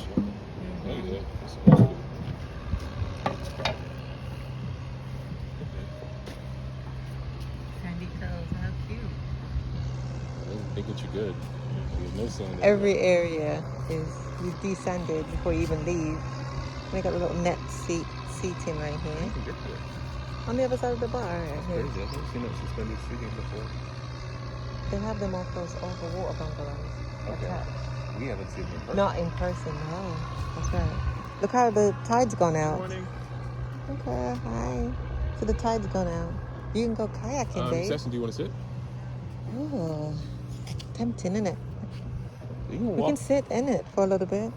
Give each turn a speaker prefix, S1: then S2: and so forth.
S1: sure. Oh yeah, that's cool.
S2: Sandy Coast, how cute.
S1: They get you good. There's no sand.
S2: Every area is you descended before you even leave. They got a little net seating right
S1: You
S2: here.
S1: can get there.
S2: On the other side of the bar.
S1: That's
S2: Here.
S1: crazy. I've never seen that suspended seating before.
S2: They have them off those water bungalows.
S1: Okay.
S2: Attached.
S1: We haven't seen them in person.
S2: Not in person, no. That's right. Look how the tide's gone
S1: Good
S2: out.
S1: morning.
S2: Okay, hi. So the tide's gone out. You can go kayaking, babe.
S1: Session, do you want to sit?
S2: Oh, tempting, isn't it?
S1: You can
S2: We
S1: walk.
S2: can sit in it for a little bit.